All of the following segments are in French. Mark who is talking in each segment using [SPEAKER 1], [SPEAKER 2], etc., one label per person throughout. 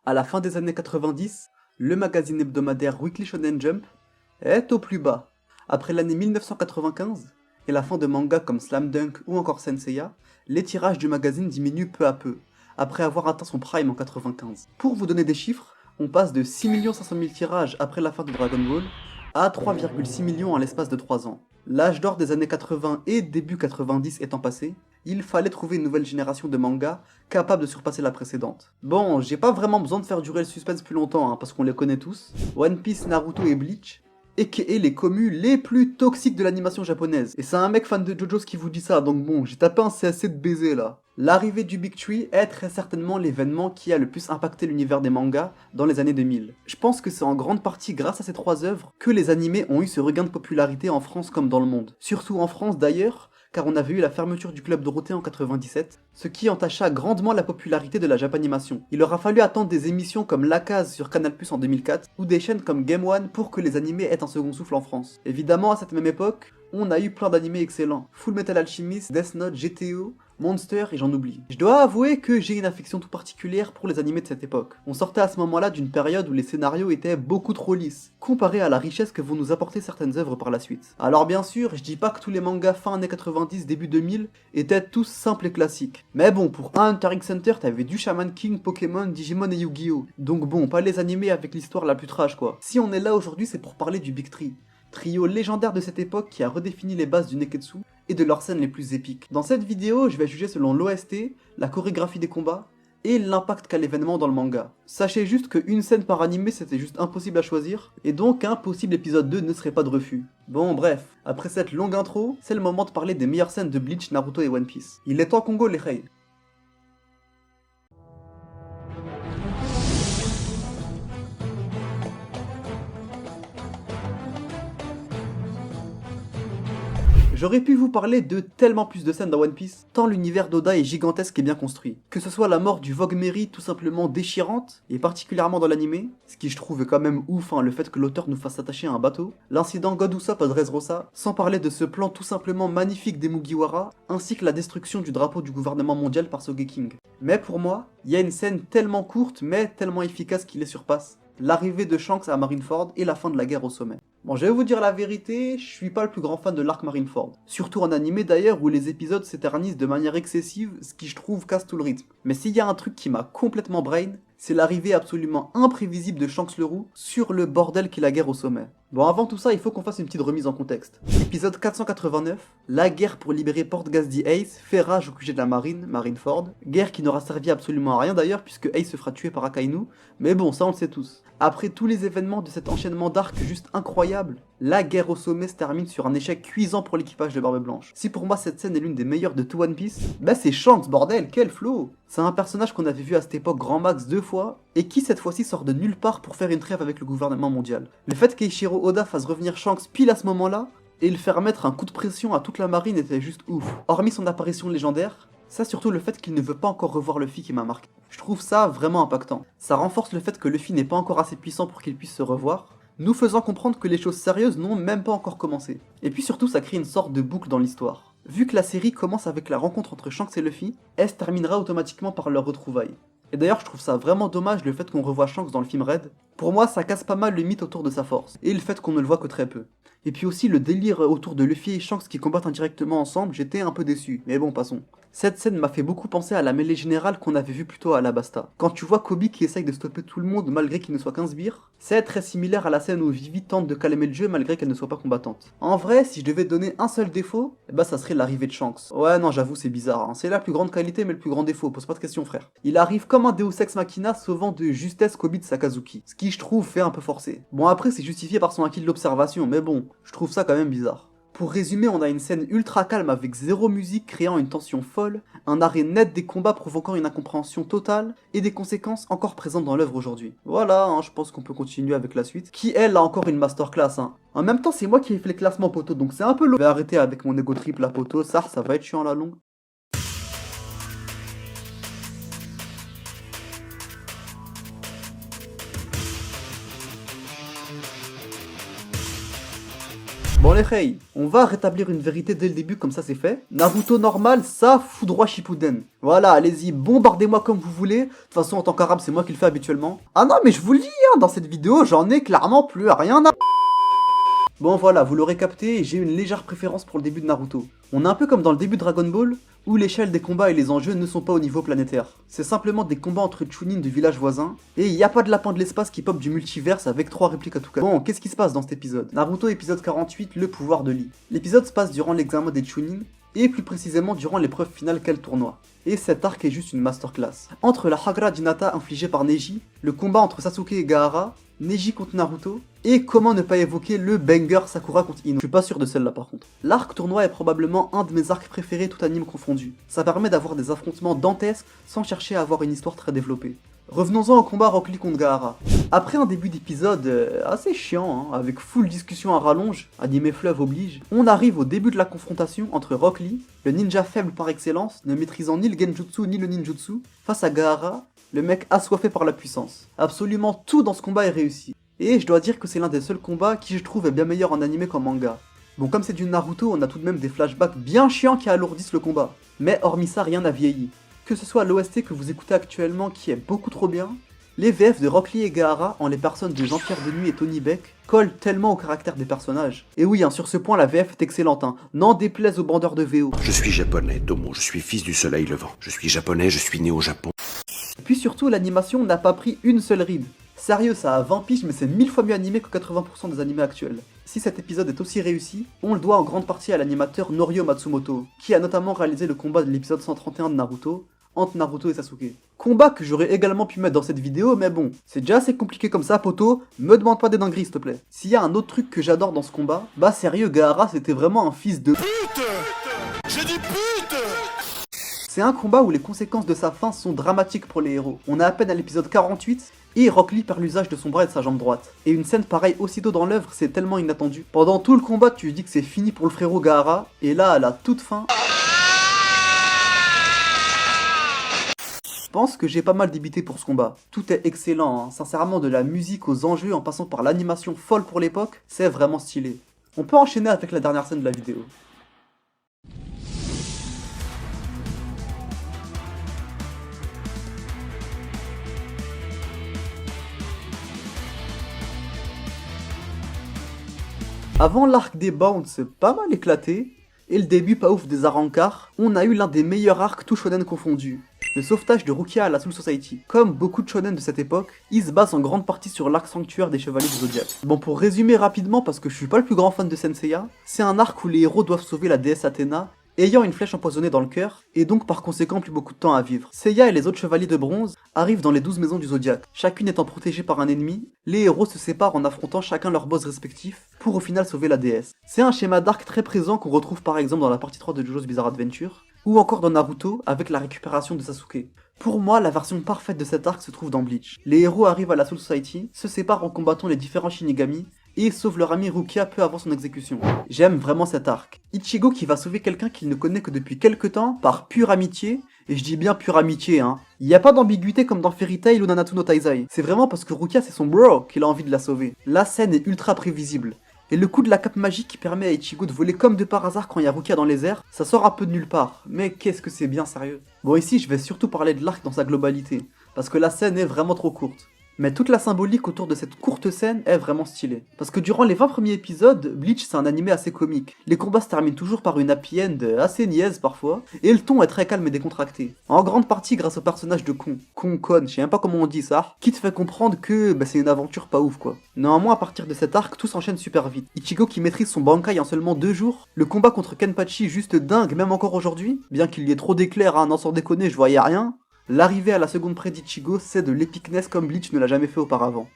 [SPEAKER 1] À la fin des années 90, le magazine hebdomadaire Weekly Shonen Jump est au plus bas. Après l'année 1995 et la fin de mangas comme Slam Dunk ou encore Senseiya, les tirages du magazine diminuent peu à peu, après avoir atteint son prime en 95. Pour vous donner des chiffres, on passe de 6 500 000 tirages après la fin de Dragon Ball à 3,6 millions en l'espace de 3 ans. L'âge d'or des années 80 et début 90 étant passé, il fallait trouver une nouvelle génération de mangas capable de surpasser la précédente. Bon, j'ai pas vraiment besoin de faire durer le suspense plus longtemps, parce qu'on les connaît tous. One Piece, Naruto et Bleach, aka les commus les plus toxiques de l'animation japonaise. Et c'est un mec fan de JoJo's qui vous dit ça, donc bon, j'ai tapé un CSC de baiser là. L'arrivée du Big Tree est très certainement l'événement qui a le plus impacté l'univers des mangas dans les années 2000. Je pense que c'est en grande partie grâce à ces trois œuvres que les animés ont eu ce regain de popularité en France comme dans le monde. Surtout en France d'ailleurs, car on avait eu la fermeture du Club Dorothée en 97, ce qui entacha grandement la popularité de la Japanimation. Il aura fallu attendre des émissions comme La Case sur Canal+ en 2004, ou des chaînes comme Game One pour que les animés aient un second souffle en France. Évidemment, à cette même époque, on a eu plein d'animés excellents. Full Metal Alchemist, Death Note, GTO, Monster et j'en oublie. Je dois avouer que j'ai une affection tout particulière pour les animés de cette époque. On sortait à ce moment-là d'une période où les scénarios étaient beaucoup trop lisses, comparé à la richesse que vont nous apporter certaines œuvres par la suite. Alors bien sûr, je dis pas que tous les mangas fin années 90, début 2000 étaient tous simples et classiques. Mais bon, pour un Hunter x Hunter, t'avais du Shaman King, Pokémon, Digimon et Yu-Gi-Oh! Donc bon, pas les animés avec l'histoire la plus trash quoi. Si on est là aujourd'hui, c'est pour parler du Big Tree. Trio légendaire de cette époque qui a redéfini les bases du Neketsu et de leurs scènes les plus épiques. Dans cette vidéo, je vais juger selon l'OST, la chorégraphie des combats et l'impact qu'a l'événement dans le manga. Sachez juste qu'une scène par animé c'était juste impossible à choisir, et donc un possible épisode 2 ne serait pas de refus. Bon bref, après cette longue intro, c'est le moment de parler des meilleures scènes de Bleach, Naruto et One Piece. Il est temps Congo les Rei. J'aurais pu vous parler de tellement plus de scènes dans One Piece, tant l'univers d'Oda est gigantesque et bien construit. Que ce soit la mort du Vogue Mary tout simplement déchirante, et particulièrement dans l'animé, ce qui je trouve est quand même ouf, le fait que l'auteur nous fasse attacher à un bateau, l'incident God Usopp à Dressrosa, sans parler de ce plan tout simplement magnifique des Mugiwara, ainsi que la destruction du drapeau du gouvernement mondial par Sogeking. Mais pour moi, il y a une scène tellement courte mais tellement efficace qui les surpasse. L'arrivée de Shanks à Marineford et la fin de la guerre au sommet. Bon, je vais vous dire la vérité, je suis pas le plus grand fan de l'arc Marineford. Surtout en animé d'ailleurs où les épisodes s'éternisent de manière excessive, ce qui je trouve casse tout le rythme. Mais s'il y a un truc qui m'a complètement brain, c'est l'arrivée absolument imprévisible de Shanks le Roux sur le bordel qu'est la guerre au sommet. Bon, avant tout ça, il faut qu'on fasse une petite remise en contexte. Épisode 489, la guerre pour libérer Port Gazdi Ace fait rage au QG de la marine, Marineford. Guerre qui n'aura servi absolument à rien d'ailleurs puisque Ace se fera tuer par Akainu, mais bon, ça on le sait tous. Après tous les événements de cet enchaînement d'arcs juste incroyable, la guerre au sommet se termine sur un échec cuisant pour l'équipage de Barbe Blanche. Si pour moi cette scène est l'une des meilleures de tout One Piece, bah c'est Shanks bordel, quel flow! C'est un personnage qu'on avait vu à cette époque grand max 2 fois, et qui cette fois-ci sort de nulle part pour faire une trêve avec le gouvernement mondial. Le fait qu'Eiichiro Oda fasse revenir Shanks pile à ce moment-là, et le faire mettre un coup de pression à toute la marine était juste ouf. Hormis son apparition légendaire, ça surtout le fait qu'il ne veut pas encore revoir Luffy qui m'a marqué. Je trouve ça vraiment impactant. Ça renforce le fait que Luffy n'est pas encore assez puissant pour qu'il puisse se revoir, nous faisant comprendre que les choses sérieuses n'ont même pas encore commencé. Et puis surtout ça crée une sorte de boucle dans l'histoire. Vu que la série commence avec la rencontre entre Shanks et Luffy, elle se terminera automatiquement par leur retrouvaille. Et d'ailleurs je trouve ça vraiment dommage le fait qu'on revoie Shanks dans le film Red. Pour moi ça casse pas mal le mythe autour de sa force, et le fait qu'on ne le voit que très peu. Et puis aussi le délire autour de Luffy et Shanks qui combattent indirectement ensemble, j'étais un peu déçu, mais bon passons. Cette scène m'a fait beaucoup penser à la mêlée générale qu'on avait vue plus tôt à Alabasta. Quand tu vois Kobe qui essaye de stopper tout le monde malgré qu'il ne soit qu'un sbire, c'est très similaire à la scène où Vivi tente de calmer le jeu malgré qu'elle ne soit pas combattante. En vrai, si je devais donner un seul défaut, bah ça serait l'arrivée de Shanks. Ouais non j'avoue c'est bizarre, c'est la plus grande qualité mais le plus grand défaut, pose pas de questions frère. Il arrive comme un Deus Ex Machina sauvant de justesse Kobe de Sakazuki, ce qui je trouve fait un peu forcé. Bon après c'est justifié par son acquis de l'observation, mais bon, je trouve ça quand même bizarre. Pour résumer, on a une scène ultra calme avec zéro musique créant une tension folle, un arrêt net des combats provoquant une incompréhension totale, et des conséquences encore présentes dans l'œuvre aujourd'hui. Voilà, je pense qu'on peut continuer avec la suite, qui elle a encore une masterclass. En même temps, c'est moi qui ai fait les classements poteau, donc c'est un peu lourd. Je vais arrêter avec mon ego triple à poteau, ça va être chiant à la longue. Bon les frères, on va rétablir une vérité dès le début comme ça c'est fait. Naruto normal, ça fout droit Shippuden. Voilà, allez-y, bombardez-moi comme vous voulez. De toute façon en tant qu'arabe c'est moi qui le fais habituellement. Ah non mais je vous le dis, hein, dans cette vidéo j'en ai clairement plus rien à... Bon voilà, vous l'aurez capté, j'ai une légère préférence pour le début de Naruto. On est un peu comme dans le début de Dragon Ball, où l'échelle des combats et les enjeux ne sont pas au niveau planétaire. C'est simplement des combats entre Chunin du village voisin, et il n'y a pas de lapin de l'espace qui pop du multiverse avec 3 répliques à tout cas. Bon, qu'est-ce qui se passe dans cet épisode? Naruto épisode 48, le pouvoir de Lee. L'épisode se passe durant l'examen des Chunin, et plus précisément durant l'épreuve finale qu'est le tournoi. Et cet arc est juste une masterclass. Entre la Hagura d'Hinata infligée par Neji, le combat entre Sasuke et Gaara, Neji contre Naruto, et comment ne pas évoquer le banger Sakura contre Ino. Je suis pas sûr de celle-là par contre. L'arc tournoi est probablement un de mes arcs préférés tout anime confondu. Ça permet d'avoir des affrontements dantesques sans chercher à avoir une histoire très développée. Revenons-en au combat Rock Lee contre Gaara. Après un début d'épisode assez chiant, hein, avec full discussion à rallonge, anime fleuve oblige, on arrive au début de la confrontation entre Rock Lee, le ninja faible par excellence, ne maîtrisant ni le genjutsu ni le ninjutsu, face à Gaara, le mec assoiffé par la puissance. Absolument tout dans ce combat est réussi. Et je dois dire que c'est l'un des seuls combats qui je trouve est bien meilleur en animé qu'en manga. Bon, comme c'est du Naruto, on a tout de même des flashbacks bien chiants qui alourdissent le combat. Mais hormis ça, rien n'a vieilli. Que ce soit l'OST que vous écoutez actuellement qui est beaucoup trop bien, les VF de Rock Lee et Gaara, en les personnes de Jean-Pierre Denuy et Tony Beck, collent tellement au caractère des personnages. Et oui, hein, sur ce point, la VF est excellente, hein. N'en déplaise aux bandeurs de VO.
[SPEAKER 2] Je suis japonais, Tomo, je suis fils du soleil levant. Je suis japonais, je suis né au Japon.
[SPEAKER 1] Et puis surtout, l'animation n'a pas pris une seule ride. Sérieux, ça a 20 piges, mais c'est 1000 fois mieux animé que 80% des animés actuels. Si cet épisode est aussi réussi, on le doit en grande partie à l'animateur Norio Matsumoto, qui a notamment réalisé le combat de l'épisode 131 de Naruto, entre Naruto et Sasuke. Combat que j'aurais également pu mettre dans cette vidéo, mais bon, c'est déjà assez compliqué comme ça, poto, me demande pas des dingueries s'il te plaît. S'il y a un autre truc que j'adore dans ce combat, bah sérieux, Gaara c'était vraiment un fils de pute. J'ai dit pute. C'est un combat où les conséquences de sa fin sont dramatiques pour les héros. On est à peine à l'épisode 48, et Rock Lee perd l'usage de son bras et de sa jambe droite. Et une scène pareille aussitôt dans l'œuvre, c'est tellement inattendu. Pendant tout le combat, tu dis que c'est fini pour le frérot Gaara, et là, à la toute fin... Je pense que j'ai pas mal débité pour ce combat. Tout est excellent, hein. Sincèrement, de la musique aux enjeux en passant par l'animation folle pour l'époque, c'est vraiment stylé. On peut enchaîner avec la dernière scène de la vidéo. Avant l'arc des Bounce pas mal éclaté, et le début pas ouf des Arrancars, on a eu l'un des meilleurs arcs tout shonen confondus. Le sauvetage de Rukia à la Soul Society. Comme beaucoup de shonen de cette époque, il se base en grande partie sur l'arc sanctuaire des Chevaliers du Zodiac. Bon, pour résumer rapidement, parce que je suis pas le plus grand fan de Senseiya, c'est un arc où les héros doivent sauver la déesse Athéna, ayant une flèche empoisonnée dans le cœur, et donc par conséquent plus beaucoup de temps à vivre. Seiya et les autres chevaliers de bronze arrivent dans les 12 maisons du Zodiac, chacune étant protégée par un ennemi, les héros se séparent en affrontant chacun leur boss respectif, pour au final sauver la déesse. C'est un schéma d'arc très présent qu'on retrouve par exemple dans la partie 3 de JoJo's Bizarre Adventure, ou encore dans Naruto avec la récupération de Sasuke. Pour moi, la version parfaite de cet arc se trouve dans Bleach. Les héros arrivent à la Soul Society, se séparent en combattant les différents Shinigami, et sauvent leur ami Rukia peu avant son exécution. J'aime vraiment cet arc. Ichigo qui va sauver quelqu'un qu'il ne connaît que depuis quelques temps, par pure amitié, et je dis bien pure amitié, hein. Il n'y a pas d'ambiguïté comme dans Fairy Tail ou Nanatsu no Taizai. C'est vraiment parce que Rukia c'est son bro qu'il a envie de la sauver. La scène est ultra prévisible. Et le coup de la cape magique qui permet à Ichigo de voler comme de par hasard quand il y a Rukia dans les airs, ça sort un peu de nulle part. Mais qu'est-ce que c'est bien sérieux. Bon ici je vais surtout parler de l'arc dans sa globalité, parce que la scène est vraiment trop courte. Mais toute la symbolique autour de cette courte scène est vraiment stylée. Parce que durant les 20 premiers épisodes, Bleach c'est un animé assez comique. Les combats se terminent toujours par une happy end assez niaise parfois, et le ton est très calme et décontracté. En grande partie grâce au personnage de Kon, je sais même pas comment on dit ça, qui te fait comprendre que c'est une aventure pas ouf quoi. Néanmoins à partir de cet arc, tout s'enchaîne super vite. Ichigo qui maîtrise son Bankai en seulement 2 jours, le combat contre Kenpachi juste dingue même encore aujourd'hui, bien qu'il y ait trop d'éclairs, hein, non sans déconner je voyais rien. L'arrivée à la seconde près d'Ichigo, c'est de l'épicness comme Bleach ne l'a jamais fait auparavant.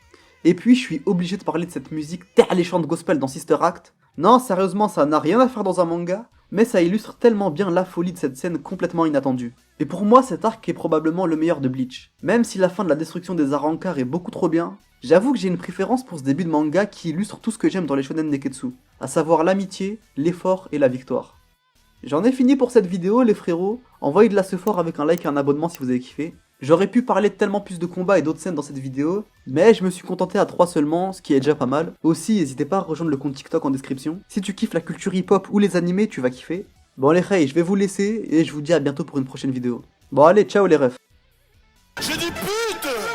[SPEAKER 1] Et puis je suis obligé de parler de cette musique alléchante gospel dans Sister Act. Non, sérieusement, ça n'a rien à faire dans un manga, mais ça illustre tellement bien la folie de cette scène complètement inattendue. Et pour moi, cet arc est probablement le meilleur de Bleach. Même si la fin de la destruction des Arrancars est beaucoup trop bien, j'avoue que j'ai une préférence pour ce début de manga qui illustre tout ce que j'aime dans les shonen neketsu, à savoir l'amitié, l'effort et la victoire. J'en ai fini pour cette vidéo les frérots, envoyez de la sephore avec un like et un abonnement si vous avez kiffé, J'aurais pu parler de tellement plus de combats et d'autres scènes dans cette vidéo, mais je me suis contenté à 3 seulement, ce qui est déjà pas mal. Aussi, n'hésitez pas à rejoindre le compte TikTok en description. Si tu kiffes la culture hip-hop ou les animés, tu vas kiffer. Bon les hey, je vais vous laisser et je vous dis à bientôt pour une prochaine vidéo. Bon allez, ciao les refs.
[SPEAKER 3] J'ai dit pute!